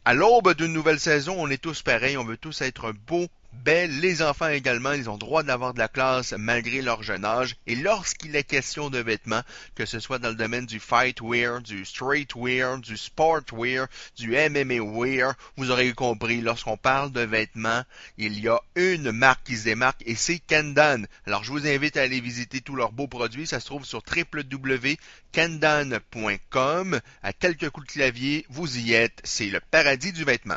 À l'aube d'une nouvelle saison, on est tous pareils, on veut tous être beaux, belles, les enfants également, ils ont droit d'avoir de la classe malgré leur jeune âge. Et lorsqu'il est question de vêtements, que ce soit dans le domaine du fight wear, du street wear, du sport wear, du MMA wear, vous aurez compris, lorsqu'on parle de vêtements, il y a une marque qui se démarque et c'est Kendan. Alors je vous invite à aller visiter tous leurs beaux produits, ça se trouve sur www.kendan.com. À quelques coups de clavier, vous y êtes, c'est le paradis du vêtement.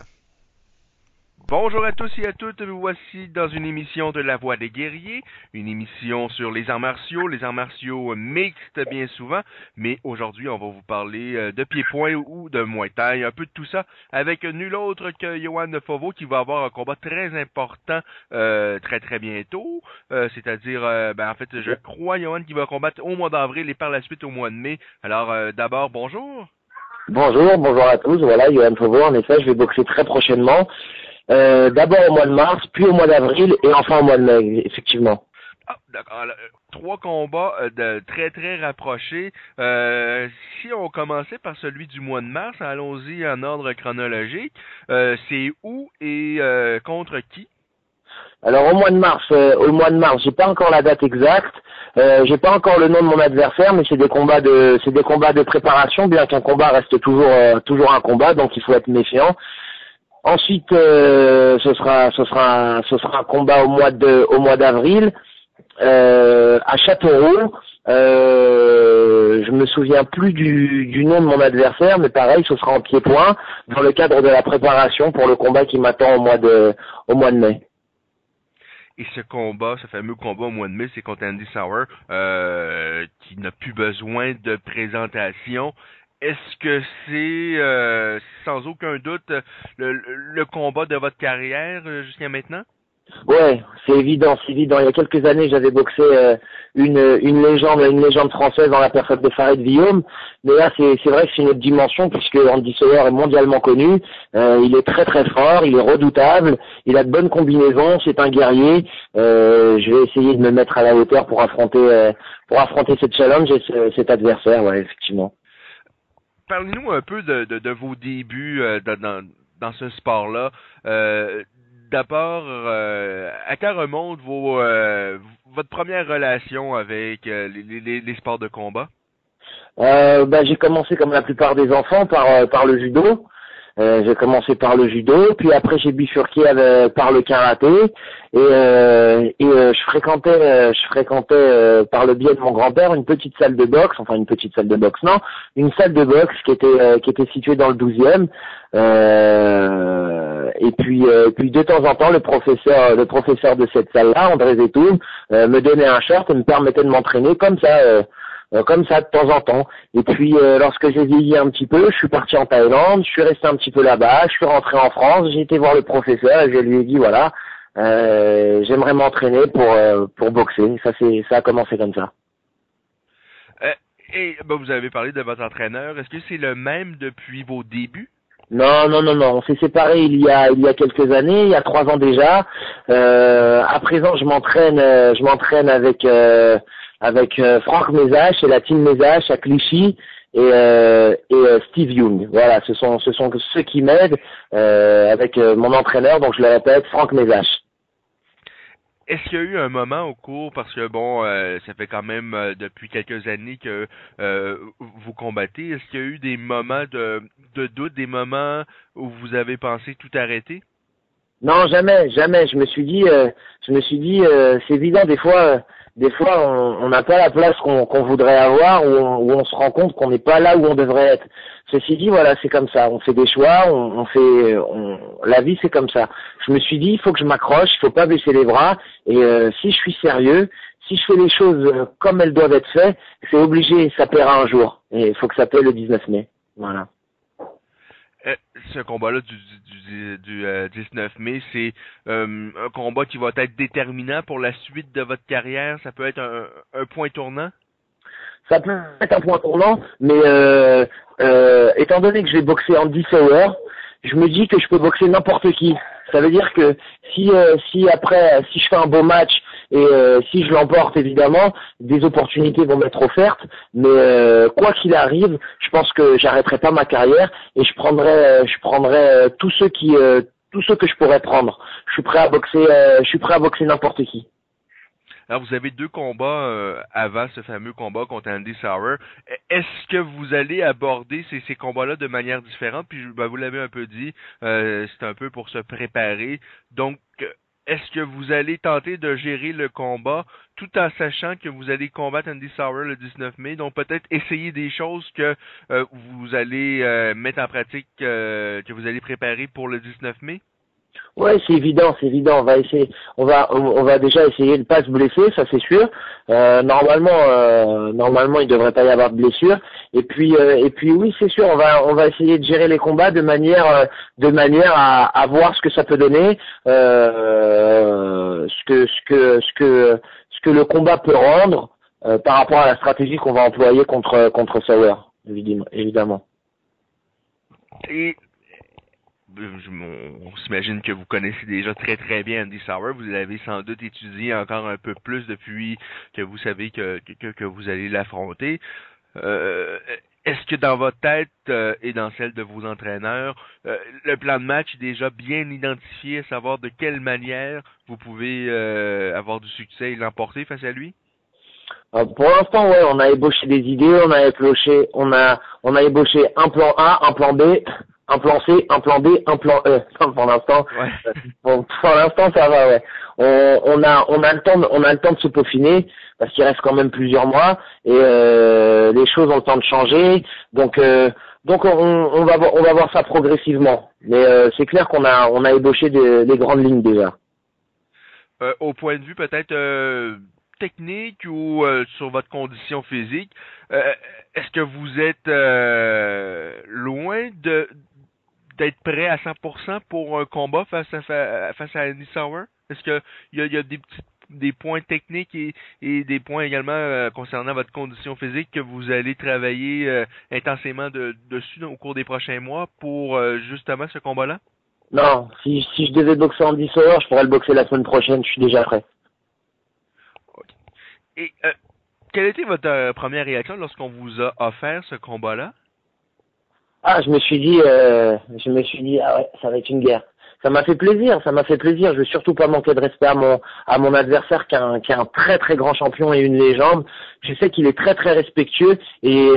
Bonjour à tous et à toutes, vous voici dans une émission de La Voix des Guerriers, une émission sur les arts martiaux mixtes bien souvent, mais aujourd'hui on va vous parler de pieds-points ou de Muay Thai, un peu de tout ça, avec nul autre que Johan Fauveau qui va avoir un combat très important très bientôt, c'est-à-dire, en fait je crois Johan qui va combattre au mois d'avril et par la suite au mois de mai. Alors d'abord, bonjour. Bonjour à tous. Voilà, Johan Fauveau. En effet, je vais boxer très prochainement. D'abord au mois de mars, puis au mois d'avril et enfin au mois de mai, effectivement. Ah, d'accord. Alors, trois combats de très rapprochés. Si on commençait par celui du mois de mars, allons-y en ordre chronologique. C'est où et contre qui? Alors au mois de mars, j'ai pas encore la date exacte. J'ai pas encore le nom de mon adversaire, mais c'est des combats de préparation, bien qu'un combat reste toujours un combat, donc il faut être méfiant. Ensuite, ce sera un combat au mois d'avril à Châteauroux. Je me souviens plus du nom de mon adversaire, mais pareil, ce sera en pied-point dans le cadre de la préparation pour le combat qui m'attend au mois de mai. Et ce combat, ce fameux combat au mois de mai, c'est contre Andy Sauer, qui n'a plus besoin de présentation. Est-ce que c'est, sans aucun doute, le combat de votre carrière jusqu'à maintenant? Ouais, c'est évident. Il y a quelques années, j'avais boxé une légende française dans la personne de Farid Villaume. Mais là, c'est vrai que c'est une autre dimension puisque Andy Sauer est mondialement connu. Il est très fort, il est redoutable, il a de bonnes combinaisons, c'est un guerrier. Je vais essayer de me mettre à la hauteur pour affronter ce challenge et cet adversaire, ouais, effectivement. Parlez-nous un peu de vos débuts dans ce sport-là. D'abord, à quand remonte votre première relation avec les sports de combat? J'ai commencé comme la plupart des enfants par le judo. J'ai commencé par le judo, puis après j'ai bifurqué par le karaté et je fréquentais par le biais de mon grand-père une petite salle de boxe, une salle de boxe qui était située dans le 12e. Et puis de temps en temps le professeur de cette salle-là, André Zetoun, me donnait un short et me permettait de m'entraîner comme ça de temps en temps. Et puis lorsque j'ai vieilli un petit peu, je suis parti en Thaïlande, je suis resté un petit peu là-bas, je suis rentré en France, j'ai été voir le professeur et je lui ai dit voilà, j'aimerais m'entraîner pour boxer. Ça a commencé comme ça. Vous avez parlé de votre entraîneur. Est-ce que c'est le même depuis vos débuts? Non. On s'est séparés il y a quelques années, il y a 3 ans déjà. À présent, je m'entraîne avec Franck Mézache et la team Mézache à Clichy et Steve Young. Voilà, ce sont ceux qui m'aident avec mon entraîneur, donc je le répète, Franck Mézache. Est-ce qu'il y a eu un moment au cours, parce que ça fait quand même depuis quelques années que vous combattez, est-ce qu'il y a eu des moments de doute, des moments où vous avez pensé tout arrêter? Non, jamais. Je me suis dit, c'est évident des fois on n'a pas la place qu'on voudrait avoir, où on se rend compte qu'on n'est pas là où on devrait être. Ceci dit, voilà, c'est comme ça. On fait des choix, la vie c'est comme ça. Je me suis dit, il faut que je m'accroche, il faut pas baisser les bras. Et si je suis sérieux, si je fais les choses comme elles doivent être faites, c'est obligé, ça paiera un jour. Et il faut que ça paie le 19 mai. Voilà. Ce combat-là du 19 mai, c'est un combat qui va être déterminant pour la suite de votre carrière. Ça peut être un point tournant? Ça peut être un point tournant, mais étant donné que je vais boxer Andy Sauer, je me dis que je peux boxer n'importe qui. Ça veut dire que si je fais un beau match Et si je l'emporte, évidemment, des opportunités vont m'être offertes. Mais quoi qu'il arrive, je pense que j'arrêterai pas ma carrière et je prendrai tous ceux que je pourrais prendre. Je suis prêt à boxer n'importe qui. Alors, vous avez 2 combats avant ce fameux combat contre Andy Sauer. Est-ce que vous allez aborder ces combats-là de manière différente? Puis, vous l'avez un peu dit, c'est un peu pour se préparer. Donc, est-ce que vous allez tenter de gérer le combat tout en sachant que vous allez combattre Andy Sauer le 19 mai? Donc, peut-être essayer des choses que vous allez mettre en pratique, que vous allez préparer pour le 19 mai? Ouais, c'est évident. On va déjà essayer de pas se blesser, ça c'est sûr. Normalement, il devrait pas y avoir de blessure. Et puis oui, c'est sûr, on va essayer de gérer les combats de manière à voir ce que ça peut donner, ce que le combat peut rendre par rapport à la stratégie qu'on va employer contre Sauer, évidemment. Et on s'imagine que vous connaissez déjà très très bien Andy Sauer. Vous l'avez sans doute étudié encore un peu plus depuis que vous savez que vous allez l'affronter. Est-ce que dans votre tête et dans celle de vos entraîneurs, le plan de match est déjà bien identifié, à savoir de quelle manière vous pouvez avoir du succès et l'emporter face à lui? Pour l'instant, ouais, on a ébauché des idées, on a ébauché un plan A, un plan B, un plan C, un plan D, un plan E. Pour l'instant, ouais. Pour l'instant, ça va, ouais. On a le temps de se peaufiner parce qu'il reste quand même plusieurs mois et les choses ont le temps de changer. Donc on va voir ça progressivement. Mais c'est clair qu'on a ébauché des grandes lignes déjà. Au point de vue peut-être technique ou sur votre condition physique, est-ce que vous êtes loin d'être prêt à 100% pour un combat face à Andy Sauer? Est-ce que il y a des points techniques et des points également concernant votre condition physique que vous allez travailler intensément dessus au cours des prochains mois pour justement ce combat-là? Non, si je devais boxer Andy Sauer, je pourrais le boxer la semaine prochaine, je suis déjà prêt. Okay. Et quelle était votre première réaction lorsqu'on vous a offert ce combat-là? Ah, je me suis dit, ah ouais, ça va être une guerre. Ça m'a fait plaisir. Je veux surtout pas manquer de respect à mon adversaire qui est un très très grand champion et une légende. Je sais qu'il est très très respectueux et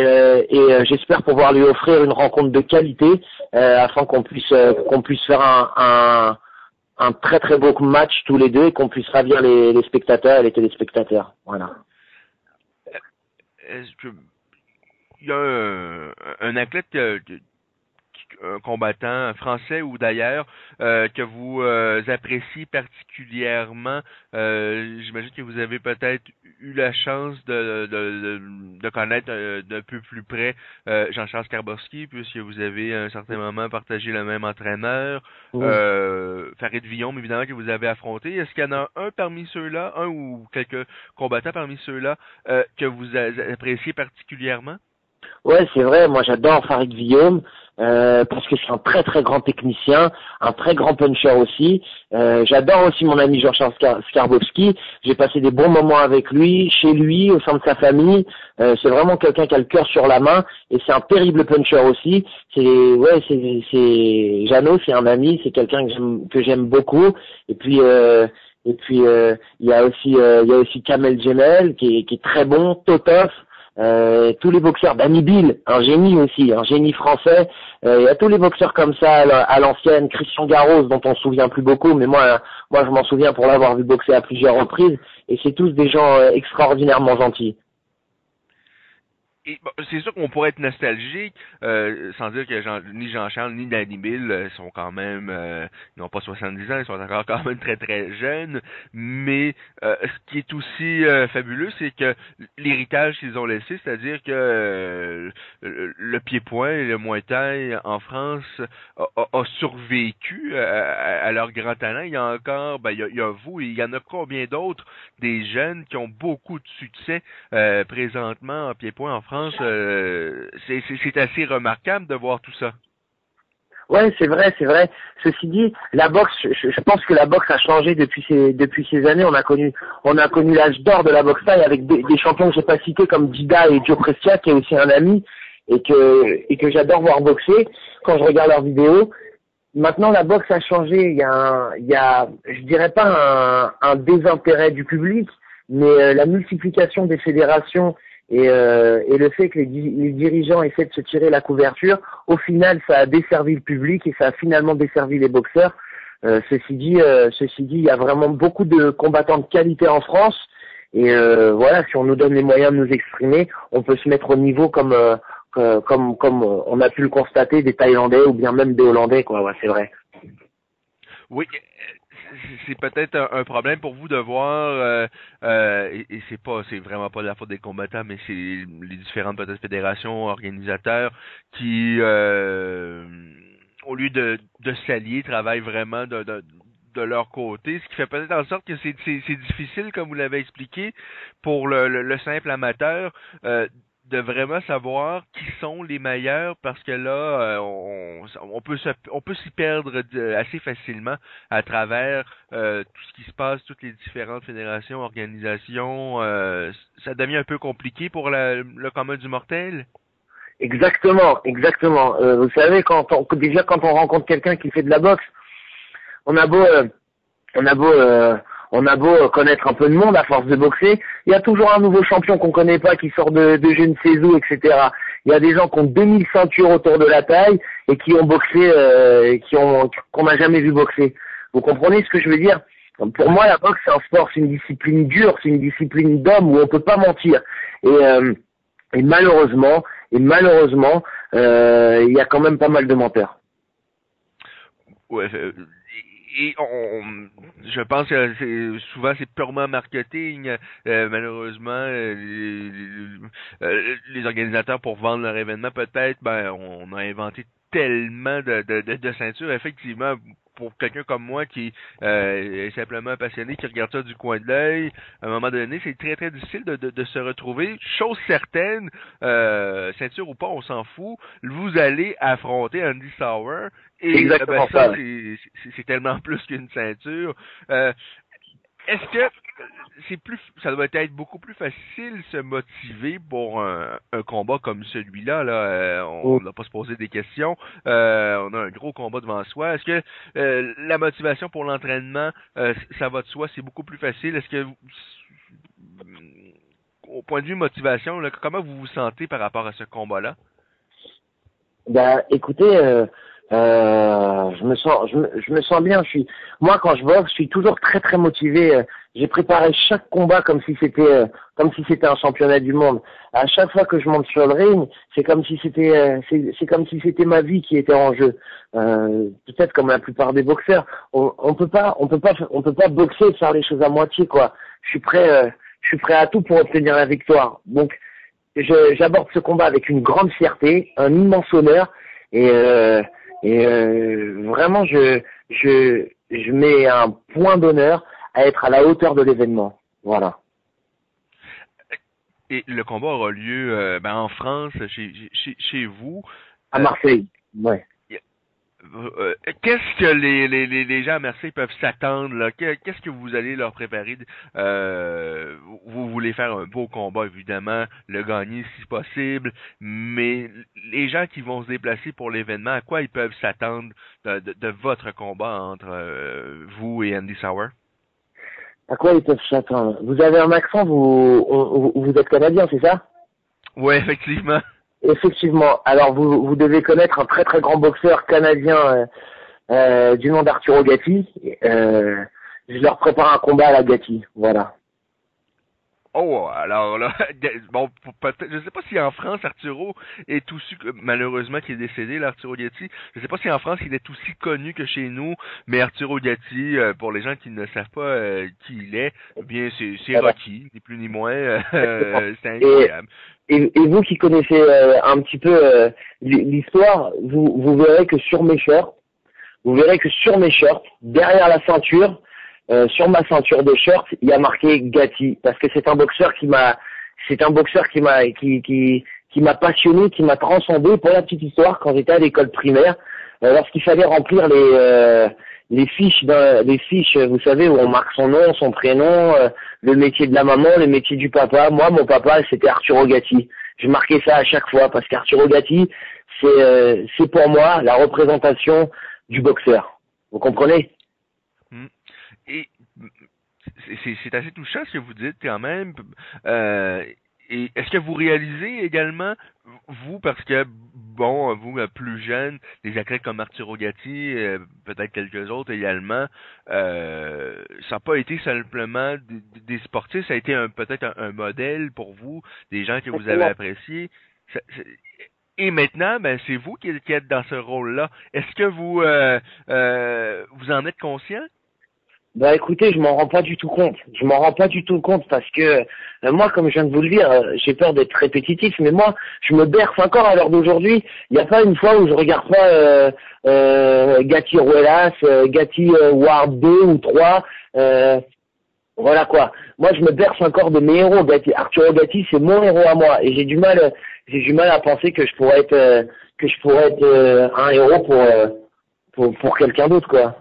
j'espère pouvoir lui offrir une rencontre de qualité afin qu'on puisse faire un très très beau match tous les deux et qu'on puisse ravir les spectateurs et les téléspectateurs. Voilà. Est-ce que il y a un athlète, un combattant français ou d'ailleurs que vous appréciez particulièrement? J'imagine que vous avez peut-être eu la chance de connaître d'un peu plus près Jean-Charles Skarbowski, puisque vous avez à un certain moment partagé le même entraîneur. Oui. Farid Villaume, évidemment, que vous avez affronté. Est-ce qu'il y en a un parmi ceux-là, un ou quelques combattants parmi ceux-là que vous appréciez particulièrement? Ouais, c'est vrai, moi j'adore Farid Villaume parce que c'est un très très grand technicien, un très grand puncher aussi. J'adore aussi mon ami Jean-Charles Skarbowski. J'ai passé des bons moments avec lui, chez lui, au sein de sa famille. C'est vraiment quelqu'un qui a le cœur sur la main et c'est un terrible puncher aussi. C'est Jeannot, c'est un ami, c'est quelqu'un que j'aime beaucoup. Et puis il y a aussi Kamel Djemel qui est très bon, Totov. Tous les boxeurs, Danny Bill, un génie aussi, un génie français. Il y a tous les boxeurs comme ça à l'ancienne, Christian Garros dont on se souvient plus beaucoup, mais moi je m'en souviens pour l'avoir vu boxer à plusieurs reprises. Et c'est tous des gens extraordinairement gentils. Et bon, c'est sûr qu'on pourrait être nostalgique, sans dire que ni Jean-Charles ni Danny Bill sont quand même, ils n'ont pas 70 ans, ils sont encore quand même très très jeunes, mais ce qui est aussi fabuleux, c'est que l'héritage qu'ils ont laissé, c'est-à-dire que le pied-point et le Muay Thai en France a survécu à leur grand talent. Il y a encore, il y a vous, et il y en a combien d'autres des jeunes qui ont beaucoup de succès présentement en pied-point en France. C'est assez remarquable de voir tout ça. Ouais, c'est vrai, c'est vrai. Ceci dit, la boxe, je pense que la boxe a changé depuis ces années. On a connu l'âge d'or de la boxe thaï avec des champions que j'ai pas cités comme Dida et Joe Prestia, qui est aussi un ami et que j'adore voir boxer quand je regarde leurs vidéos. Maintenant, la boxe a changé. Il y a, je dirais pas un désintérêt du public, mais la multiplication des fédérations et le fait que les dirigeants essaient de se tirer la couverture, au final, ça a desservi le public et ça a finalement desservi les boxeurs. Ceci dit, il y a vraiment beaucoup de combattants de qualité en France. Et voilà, si on nous donne les moyens de nous exprimer, on peut se mettre au niveau comme on a pu le constater des Thaïlandais ou bien même des Hollandais, quoi. Ouais, c'est vrai. Oui, c'est peut-être un problème pour vous de voir, et c'est vraiment pas de la faute des combattants, mais c'est les différentes peut-être fédérations, organisateurs qui, au lieu de s'allier, travaillent vraiment de leur côté, ce qui fait peut-être en sorte que c'est difficile, comme vous l'avez expliqué, pour le simple amateur, de vraiment savoir qui sont les meilleurs, parce que là on peut s'y perdre assez facilement à travers tout ce qui se passe, toutes les différentes fédérations, organisations. Ça devient un peu compliqué pour le commun du mortel. Exactement. Vous savez, quand on rencontre quelqu'un qui fait de la boxe, on a beau connaître un peu de monde à force de boxer, il y a toujours un nouveau champion qu'on connaît pas qui sort de je ne sais où, etc. Il y a des gens qui ont 2000 ceintures autour de la taille et qui ont boxé, qu'on n'a jamais vu boxer. Vous comprenez ce que je veux dire? Pour moi, la boxe, c'est un sport, c'est une discipline dure, c'est une discipline d'homme où on peut pas mentir. Et malheureusement, il y a quand même pas mal de menteurs. Ouais, et je pense que souvent c'est purement marketing. Malheureusement, les organisateurs, pour vendre leur événement, peut-être, on a inventé tellement de ceintures, effectivement. Pour quelqu'un comme moi qui est simplement passionné, qui regarde ça du coin de l'œil, à un moment donné, c'est très très difficile de se retrouver. Chose certaine, ceinture ou pas, on s'en fout. Vous allez affronter Andy Souwer et ça, c'est tellement plus qu'une ceinture. Est-ce que ça doit être beaucoup plus facile se motiver pour un combat comme celui-là, on n'a pas se poser des questions, on a un gros combat devant soi. Est-ce que la motivation pour l'entraînement, ça va de soi, c'est beaucoup plus facile? Est-ce que au point de vue motivation, là, comment vous vous sentez par rapport à ce combat-là? Écoutez, je me sens bien. Moi, quand je boxe, je suis toujours très très motivé. J'ai préparé chaque combat comme si c'était un championnat du monde. À chaque fois que je monte sur le ring, c'est comme si c'était ma vie qui était en jeu. Peut-être comme la plupart des boxeurs, on peut pas boxer et faire les choses à moitié, quoi. Je suis prêt à tout pour obtenir la victoire. Donc, j'aborde ce combat avec une grande fierté, un immense honneur et vraiment je mets un point d'honneur à être à la hauteur de l'événement. Voilà. Et le combat aura lieu en France, chez vous. À Marseille, ouais. Qu'est-ce que les gens à Marseille peuvent s'attendre là? Qu'est-ce que vous allez leur préparer? Vous voulez faire un beau combat, évidemment, le gagner si possible, mais les gens qui vont se déplacer pour l'événement, à quoi ils peuvent s'attendre de votre combat entre vous et Andy Souwer? À quoi ils peuvent s'attendre? Vous avez un accent, vous êtes canadien, c'est ça? Oui, effectivement. Effectivement. Alors vous devez connaître un très très grand boxeur canadien du nom d'Arturo Gatti. Je leur prépare un combat à la Gatti, voilà. Oh, alors là, bon, peut-être, je sais pas si en France Arturo est aussi, malheureusement qui est décédé, l'Arturo Gatti, je sais pas si en France il est aussi connu que chez nous, mais Arturo Gatti, pour les gens qui ne savent pas qui il est, eh bien c'est Rocky, ni plus ni moins, c'est incroyable. Et vous qui connaissez un petit peu l'histoire, vous verrez que sur mes shirts, derrière la ceinture, sur ma ceinture de short, il y a marqué Gatti, parce que c'est un boxeur qui m'a passionné, qui m'a transcendé. Pour la petite histoire, quand j'étais à l'école primaire, lorsqu'il fallait remplir les fiches, vous savez, où on marque son nom, son prénom, le métier de la maman, le métier du papa. Moi, mon papa, c'était Arturo Gatti. Je marquais ça à chaque fois parce qu'Arturo Gatti, c'est pour moi la représentation du boxeur. Vous comprenez? Et c'est assez touchant ce que vous dites quand même. Et est-ce que vous réalisez également, vous, parce que, bon, vous, plus jeune, des athlètes comme Arturo Gatti, peut-être quelques autres également, ça n'a pas été simplement des sportifs, ça a été peut-être un modèle pour vous, des gens que vous avez appréciés. Et maintenant, ben, c'est vous qui êtes dans ce rôle-là. Est-ce que vous en êtes conscient? Bah écoutez, je m'en rends pas du tout compte. Je m'en rends pas du tout compte parce que moi, comme je viens de vous le dire, j'ai peur d'être répétitif, mais moi, je me berce encore à l'heure d'aujourd'hui. Il n'y a pas une fois où je regarde pas Gatti Ruelas, Gatti Ward 2 ou 3. Voilà quoi. Moi, je me berce encore de mes héros. Arturo Gatti, c'est mon héros à moi, et j'ai du mal à penser que je pourrais être un héros pour quelqu'un d'autre quoi.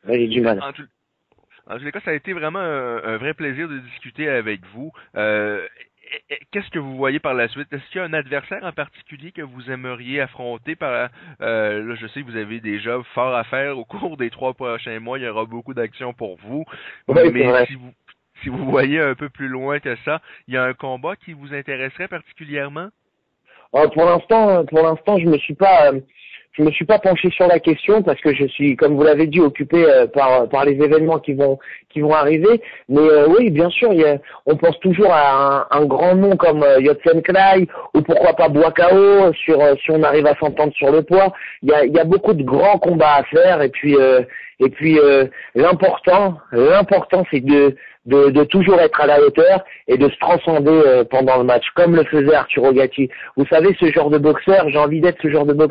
Ouais, j'ai du mal. En tous les cas, ça a été vraiment un vrai plaisir de discuter avec vous. Qu'est-ce que vous voyez par la suite? Est-ce qu'il y a un adversaire en particulier que vous aimeriez affronter? Là, je sais que vous avez déjà fort à faire au cours des 3 prochains mois. Il y aura beaucoup d'actions pour vous. Oui, mais si vous voyez un peu plus loin que ça, il y a un combat qui vous intéresserait particulièrement? Pour l'instant, je me suis pas penché sur la question parce que je suis, comme vous l'avez dit, occupé par les événements qui vont arriver. Mais oui, bien sûr, on pense toujours à un grand nom comme Yodsen Klay ou pourquoi pas Boakao si on arrive à s'entendre sur le poids. Il y a beaucoup de grands combats à faire et puis l'important c'est de toujours être à la hauteur et de se transcender pendant le match comme le faisait Arturo Gatti. Vous savez, ce genre de boxeur, j'ai envie d'être ce genre de boxeur.